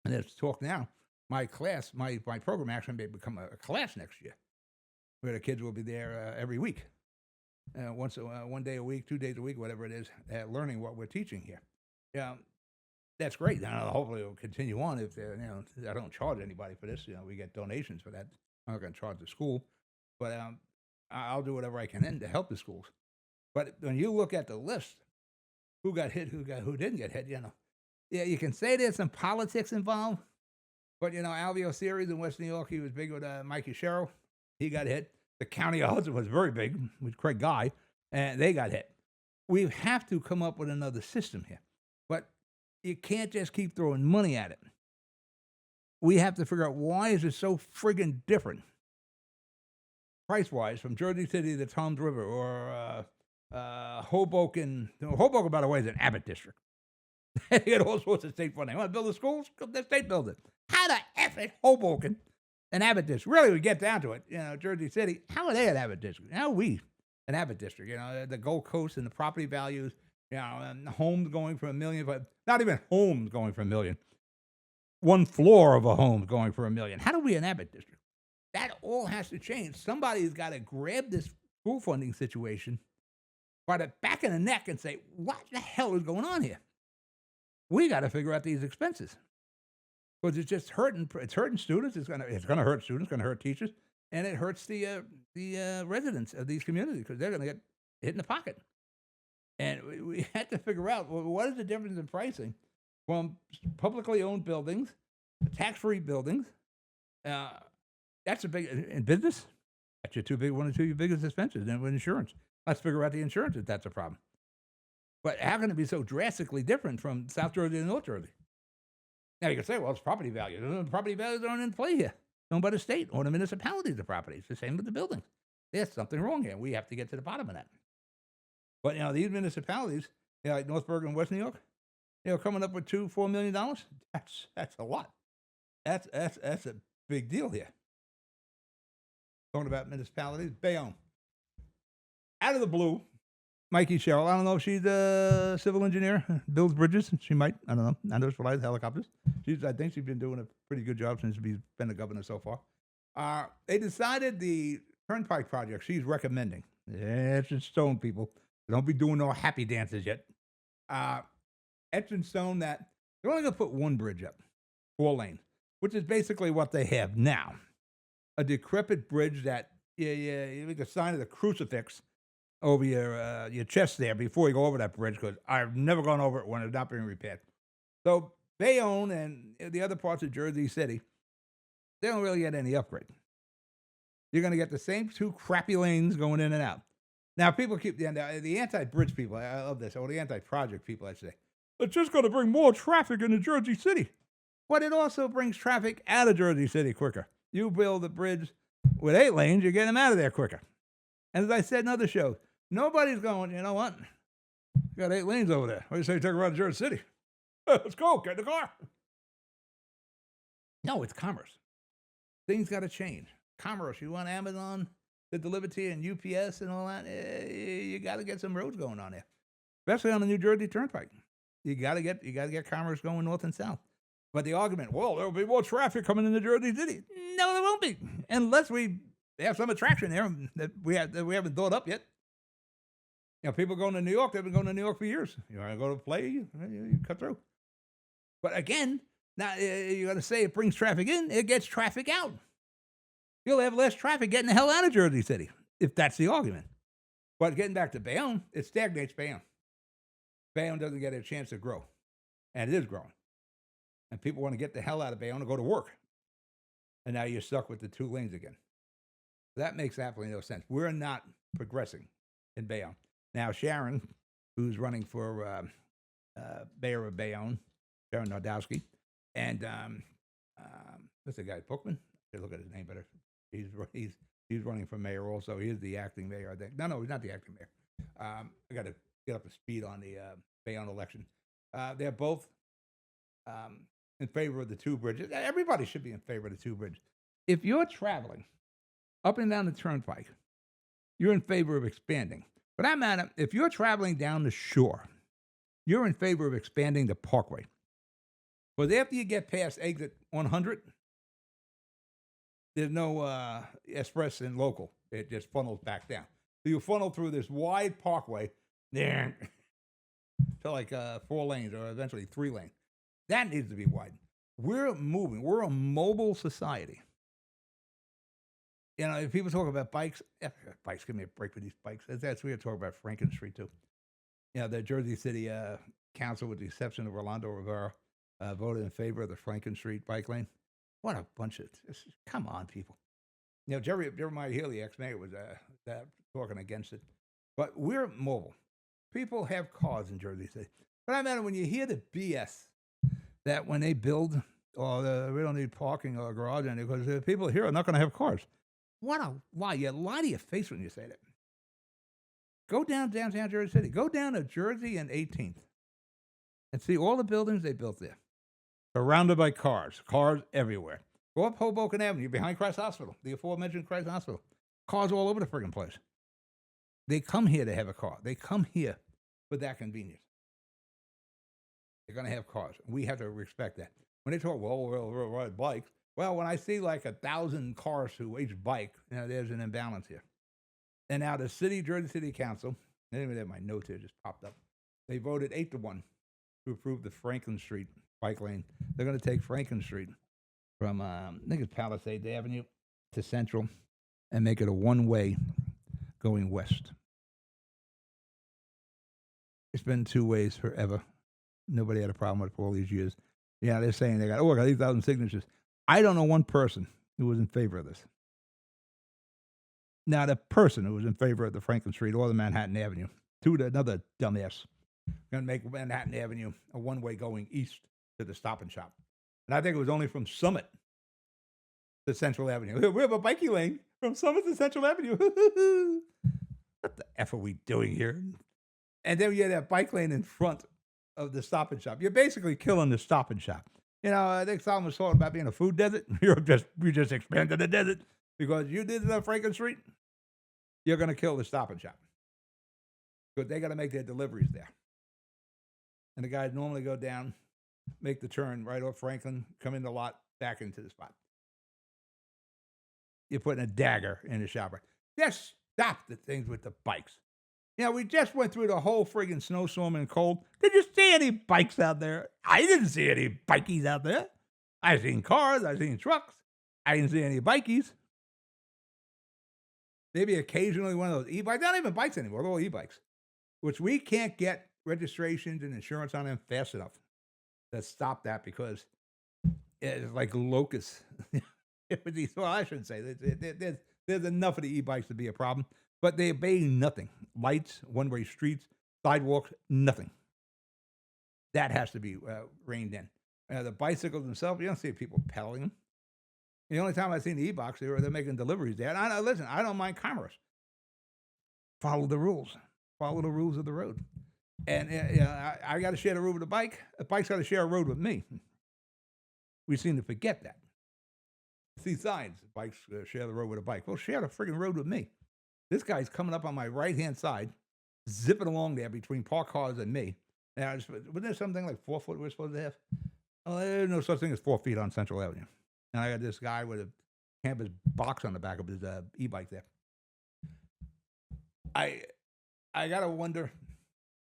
And there's talk now. My class, my program actually may become a class next year, where the kids will be there every week, one day a week, 2 days a week, whatever it is, learning what we're teaching here. Yeah, that's great. And hopefully it'll continue on. If I don't charge anybody for this. We get donations for that. I'm not going to charge the school, but I'll do whatever I can to help the schools. But when you look at the list, who got hit, who didn't get hit, yeah, you can say there's some politics involved. But, Alveo Series in West New York, he was big with Mikey Sherrill. He got hit. The county of Hudson was very big with Craig Guy, and they got hit. We have to come up with another system here. But you can't just keep throwing money at it. We have to figure out why is it so friggin' different, price-wise, from Jersey City to Toms River or Hoboken. Hoboken, by the way, is an Abbott district. They get all sorts of state funding. Want to build the schools? Go to the state build it. How the F is Hoboken an Abbott district? Really, we get down to it. Jersey City, how are they an Abbott district? How are we an Abbott district? The Gold Coast and the property values, and homes going for $1 million, but not even homes going for $1 million. One floor of a home going for $1 million. How do we an Abbott district? That all has to change. Somebody's got to grab this school funding situation by the back of the neck and say, what the hell is going on here? We got to figure out these expenses, because it's just hurting. It's hurting students. It's gonna hurt students. It's gonna hurt teachers, and it hurts the residents of these communities, because they're gonna get hit in the pocket. And we had to figure out, well, what is the difference in pricing from publicly owned buildings, tax-free buildings. That's a big in business. That's one or two of your biggest expenses. Then with insurance, let's figure out the insurance if that's a problem. But how can it be so drastically different from South Jersey to North Jersey? Now, you can say, well, it's property values. The property values aren't in play here. It's owned by the state or the municipalities, the property. It's the same with the buildings. There's something wrong here. We have to get to the bottom of that. But, these municipalities, like North Bergen and West New York, coming up with $2-4 million, that's a lot. That's a big deal here. Talking about municipalities, Bayonne. Out of the blue, Mikey Sherrill, I don't know if she's a civil engineer, builds bridges. She might, I don't know. I know she flies helicopters. I think she's been doing a pretty good job since she's been the governor so far. They decided the Turnpike project she's recommending. Etched in stone, people. Don't be doing no happy dances yet. Etched in stone that they're only going to put one bridge up, 4 lanes, which is basically what they have now. A decrepit bridge that you make a sign of the crucifix over your chest there before you go over that bridge, because I've never gone over it when it's not being repaired. So Bayonne and the other parts of Jersey City, they don't really get any upgrade. You're going to get the same 2 crappy lanes going in and out. Now, people keep the anti-bridge people, I love this, or the anti-project people, I say, it's just going to bring more traffic into Jersey City. But it also brings traffic out of Jersey City quicker. You build a bridge with 8 lanes, you get them out of there quicker. And as I said in other shows, nobody's going, you know what? You got 8 lanes over there. What do you say you take around to Jersey City? Let's go, get in the car. No, it's commerce. Things got to change. Commerce, you want Amazon? to deliver to you and UPS and all that, you got to get some roads going on there, especially on the New Jersey Turnpike. You got to get commerce going north and south. But the argument, well, there'll be more traffic coming into Jersey City. No, there won't be, unless we have some attraction there that we haven't thought up yet. You know, people going to New York, they've been going to New York for years. You want to go to a play, you cut through. But again, now you got to say it brings traffic in, it gets traffic out. You'll have less traffic getting the hell out of Jersey City, if that's the argument. But getting back to Bayonne, it stagnates Bayonne. Bayonne doesn't get a chance to grow, and it is growing. And people want to get the hell out of Bayonne and go to work. And now you're stuck with the 2 lanes again. That makes absolutely no sense. We're not progressing in Bayonne. Now, Sharon, who's running for mayor of Bayonne, Sharon Nordowski, and what's the guy, Bookman? I should look at his name better. He's running for mayor also. He is the acting mayor, I think. No, he's not the acting mayor. I got to get up to speed on the Bayonne election. They're both in favor of the 2 bridges. Everybody should be in favor of the 2 bridges. If you're traveling up and down the turnpike, you're in favor of expanding. For that matter, if you're traveling down the shore, you're in favor of expanding the parkway. But after you get past exit 100, there's no express and local. It just funnels back down. So you funnel through this wide parkway there to like 4 lanes or eventually 3 lanes. That needs to be widened. We're moving. We're a mobile society. You know, if people talk about bikes, bikes, give me a break with these bikes. That's we're talking about Franklin Street too. You know, the Jersey City Council, with the exception of Orlando Rivera, voted in favor of the Franklin Street bike lane. What a bunch of, come on, people. You know, Jeremiah Healy, ex-mayor, was talking against it. But we're mobile. People have cars in Jersey City. But I mean, when you hear the BS that when they build, we don't need parking or garage, because the people here are not going to have cars. What a lie. You lie to your face when you say that. Go downtown Jersey City. Go down to Jersey and 18th and see all the buildings they built there. Surrounded by cars everywhere. Go up Hoboken Avenue behind Christ Hospital, the aforementioned Christ Hospital. Cars all over the friggin' place. They come here to have a car. They come here for that convenience. They're going to have cars. We have to respect that. When they talk, we'll ride bikes. Well, when I see like 1,000 cars to each bike, you know, there's an imbalance here. And now the Jersey City Council, anyway, my notes here just popped up. They voted 8-1 to approve the Franklin Street bike lane. They're going to take Franklin Street from, I think it's Palisades Avenue to Central and make it a one-way going west. It's been 2 ways forever. Nobody had a problem with it for all these years. Yeah, they're saying they got 8,000 signatures. I don't know one person who was in favor of this. Now, the person who was in favor of the Franklin Street or the Manhattan Avenue, another dumbass, going to make Manhattan Avenue a one-way going east to the Stop and Shop. And I think it was only from Summit to Central Avenue. We have a biking lane from Summit to Central Avenue. What the F are we doing here? And then you have that bike lane in front of the Stop and Shop. You're basically killing the Stop and Shop. You know, I think Solomon was talking about being a food desert. You just expanded the desert because you did it on Franklin Street. You're going to kill the Stop and Shop because they got to make their deliveries there. And the guys normally go down, make the turn right off Franklin, come in the lot, back into the spot. You're putting a dagger in the shopper. Just stop the things with the bikes. You know, we just went through the whole friggin' snowstorm and cold. Did you see any bikes out there? I didn't see any bikies out there. I've seen cars. I've seen trucks. I didn't see any bikies. Maybe occasionally one of those e-bikes. Not even bikes anymore. They're all e-bikes, which we can't get registrations and insurance on them fast enough to stop that because it's like locusts. Well, I shouldn't say. There's enough of the e-bikes to be a problem. But they obey nothing. Lights, one-way streets, sidewalks, nothing. That has to be reined in. The bicycles themselves, you don't see people pedaling them. The only time I've seen the e-bikes, they're making deliveries there. And listen, I don't mind commerce. Follow the rules. Follow the rules of the road. And I got to share the road with a bike. A bike's got to share a road with me. We seem to forget that. See signs. Bikes share the road with a bike. Well, share the friggin' road with me. This guy's coming up on my right-hand side, zipping along there between parked cars and me. Now, wasn't there something like 4 foot we're supposed to have? Oh, there's no such thing as 4 feet on Central Avenue. And I got this guy with a campus box on the back of his e-bike there. I gotta wonder.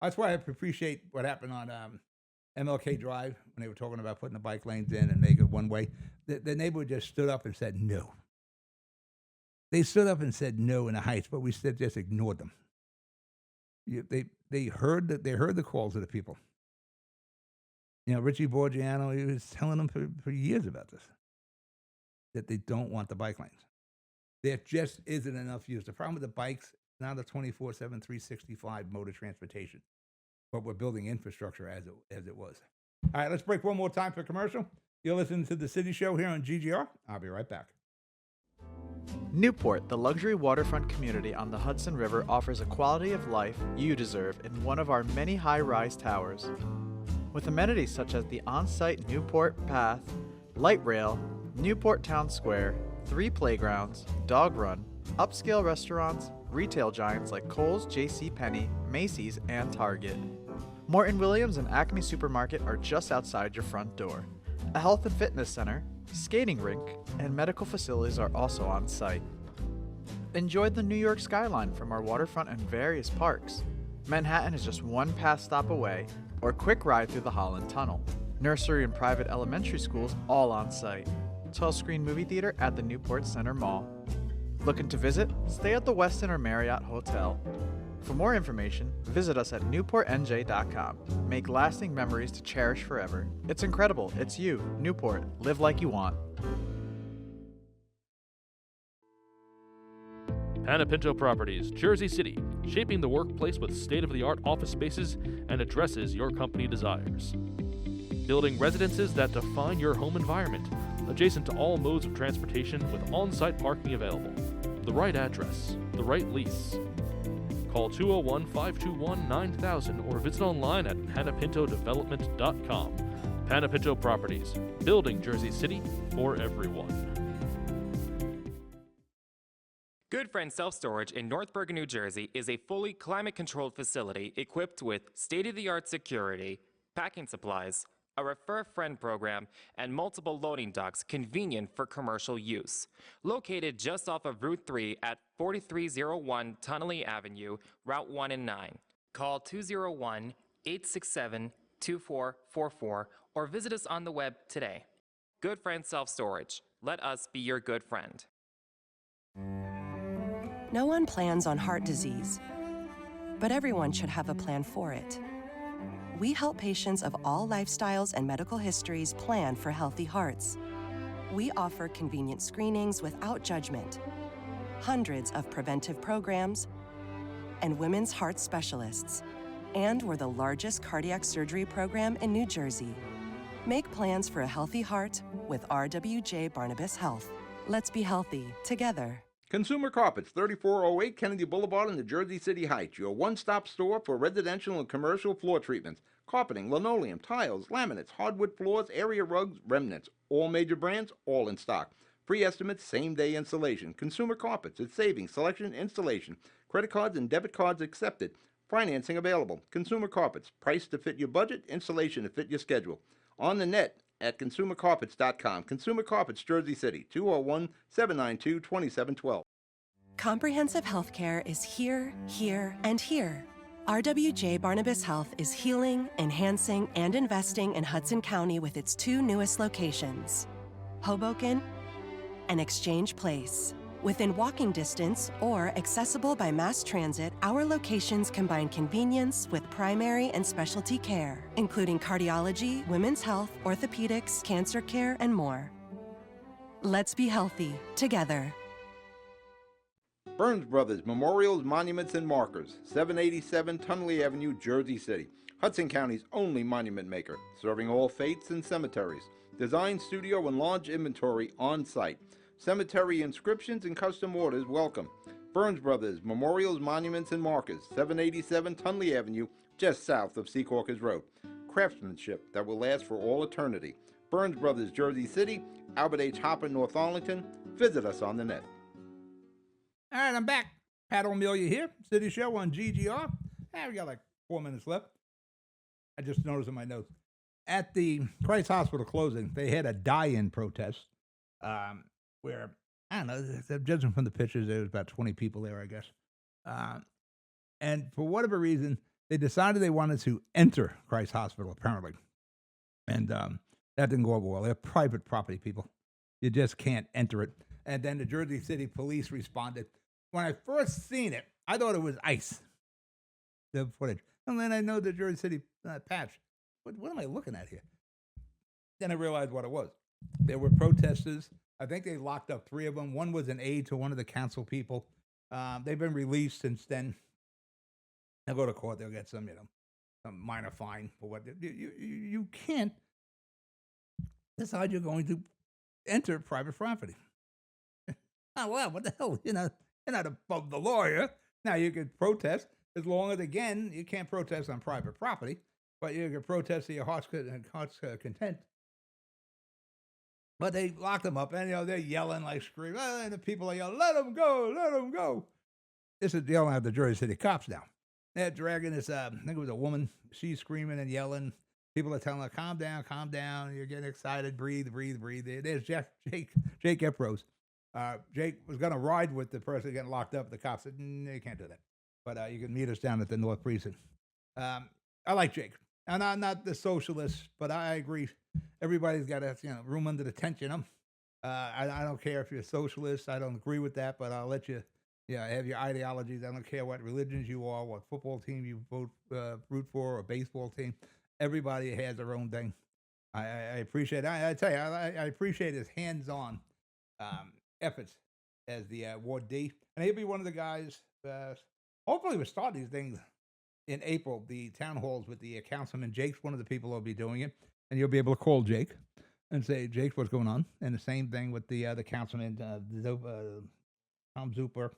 That's why I appreciate what happened on MLK Drive when they were talking about putting the bike lanes in and make it one way. The neighborhood just stood up and said no. They stood up and said no in the Heights, but we just ignored them. They heard the calls of the people. Richie Borgiano, he was telling them for years about this, that they don't want the bike lanes. There just isn't enough use. The problem with the bikes, now the 24/7, 365 mode of transportation, but we're building infrastructure as it was. All right, let's break one more time for commercial. You're listening to The City Show here on GGR. I'll be right back. Newport, the luxury waterfront community on the Hudson River, offers a quality of life you deserve in one of our many high-rise towers. With amenities such as the on-site Newport Path, light rail, Newport Town Square, 3 playgrounds, dog run, upscale restaurants, retail giants like Kohl's, JCPenney, Macy's, and Target. Morton Williams and Acme Supermarket are just outside your front door. A health and fitness center, skating rink, and medical facilities are also on site. Enjoy the New York skyline from our waterfront and various parks. Manhattan is just one pass stop away, or quick ride through the Holland Tunnel. Nursery and private elementary schools all on site. 12-screen movie theater at the Newport Center Mall. Looking to visit? Stay at the Westin or Marriott Hotel. For more information, visit us at newportnj.com. Make lasting memories to cherish forever. It's incredible. It's you, Newport. Live like you want. Panepinto Properties, Jersey City, shaping the workplace with state-of-the-art office spaces and addresses your company desires. Building residences that define your home environment, adjacent to all modes of transportation with on-site parking available. The right address, the right lease. Call 201-521-9000 or visit online at panepintodevelopment.com. Panepinto Properties, building Jersey City for everyone. Good Friend Self-Storage in North Bergen, New Jersey is a fully climate-controlled facility equipped with state-of-the-art security, packing supplies, a Refer a Friend program, and multiple loading docks convenient for commercial use. Located just off of Route 3 at 4301 Tunnelly Avenue, Route 1 and 9. Call 201-867-2444 or visit us on the web today. Good Friend Self-Storage. Let us be your good friend. No one plans on heart disease, but everyone should have a plan for it. We help patients of all lifestyles and medical histories plan for healthy hearts. We offer convenient screenings without judgment, hundreds of preventive programs, and women's heart specialists. And we're the largest cardiac surgery program in New Jersey. Make plans for a healthy heart with RWJ Barnabas Health. Let's be healthy together. Consumer Carpets, 3408 Kennedy Boulevard in the Jersey City Heights, your one-stop store for residential and commercial floor treatments, carpeting, linoleum, tiles, laminates, hardwood floors, area rugs, remnants, all major brands, all in stock. Free estimates, same-day installation. Consumer Carpets, it's savings, selection, installation. Credit cards and debit cards accepted. Financing available. Consumer Carpets, price to fit your budget, installation to fit your schedule. On the net at consumercarpets.com. Consumer Carpets, Jersey City, 201-792-2712. Comprehensive healthcare is here, here, and here. RWJ Barnabas Health is healing, enhancing, and investing in Hudson County with its 2 newest locations, Hoboken and Exchange Place. Within walking distance or accessible by mass transit, our locations combine convenience with primary and specialty care, including cardiology, women's health, orthopedics, cancer care, and more. Let's be healthy together. Burns Brothers Memorials, Monuments, and Markers, 787 Tunnelly Avenue, Jersey City. Hudson County's only monument maker, serving all faiths and cemeteries. Design studio and large inventory on site. Cemetery inscriptions and custom orders welcome. Burns Brothers Memorials, Monuments, and Markers, 787 Tunnelly Avenue, just south of Secaucus Road. Craftsmanship that will last for all eternity. Burns Brothers, Jersey City, Albert H. Hopper, North Arlington. Visit us on the net. All right, I'm back. Pat O'Melia here, City Show on GGR. We got like 4 minutes left. I just noticed in my notes. At the Christ Hospital closing, they had a die-in protest where, I don't know, judging from the pictures, there was about 20 people there, I guess. And for whatever reason, they decided they wanted to enter Christ Hospital, apparently. And that didn't go over well. They're private property people. You just can't enter it. And then the Jersey City police responded. When I first seen it, I thought it was ICE, the footage. And then I know the Jersey City patch. What am I looking at here? Then I realized what it was. There were protesters. I think they locked up 3 of them. One was an aide to one of the council people. They've been released since then. They'll go to court. They'll get some minor fine for what you can't decide you're going to enter private property. Oh, well, what the hell? You're not above the law here. Now, you can protest as long as, again, you can't protest on private property, but you can protest to your heart's content. But they locked them up, and, they're yelling like screaming, and the people are yelling, let them go, let them go. This is yelling at the Jersey City cops now. They're dragging this, I think it was a woman. She's screaming and yelling. People are telling her, calm down. You're getting excited. Breathe. There's Jake Epros. Jake was going to ride with the person getting locked up. The cops said, you can't do that. But you can meet us down at the North Precinct. I like Jake. And I'm not the socialist, but I agree. Everybody's got a room under the tent, I don't care if you're a socialist. I don't agree with that, but I'll let you have your ideologies. I don't care what religions you are, what football team you root for, or baseball team. Everybody has their own thing. I appreciate it. I tell you, I appreciate his hands-on efforts as the Ward D. And he'll be one of the guys, hopefully we'll start these things in April, the town halls with the councilman. Jake's one of the people who'll be doing it. And you'll be able to call Jake and say, Jake, what's going on? And the same thing with the councilman, Tom Zuper.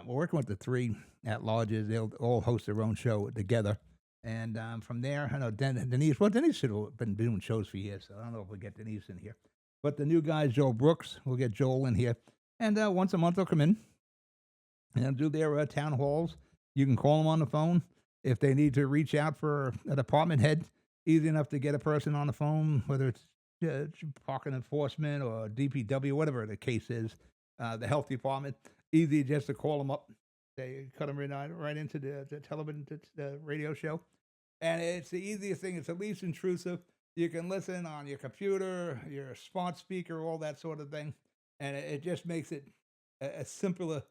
We're working with the 3 at-larges. They'll all host their own show together. And from there, I know Denise should have been doing shows for years, so I don't know if we'll get Denise in here. But the new guy, Joel Brooks, we'll get Joel in here. And once a month they'll come in and do their town halls. You can call them on the phone. If they need to reach out for a department head, easy enough to get a person on the phone, whether it's parking enforcement or DPW, whatever the case is, the health department, easy just to call them up. They cut them right into the television, the radio show. And it's the easiest thing. It's the least intrusive. You can listen on your computer, your smart speaker, all that sort of thing. And it just makes it a simpler,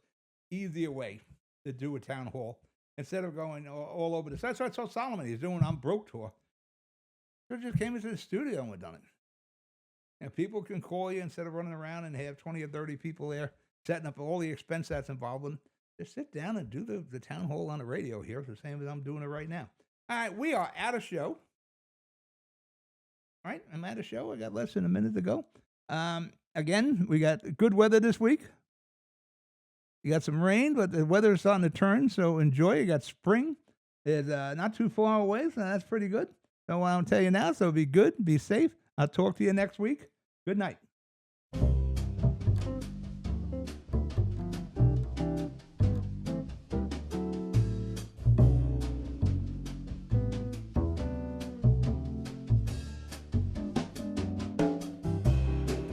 easier way to do a town hall instead of going all over this. That's what Solomon is doing on Broke Tour. They just came into the studio and we've done it. And people can call you instead of running around and have 20 or 30 people there setting up all the expense that's involved in. Just sit down and do the town hall on the radio here. It's the same as I'm doing it right now. All right, we are at a show. All right, I'm at a show. I got less than a minute to go. Again, we got good weather this week. You got some rain, but the weather's starting to turn, so enjoy. You got spring. It's not too far away, so that's pretty good. So I'll tell you now, so be good, be safe. I'll talk to you next week. Good night.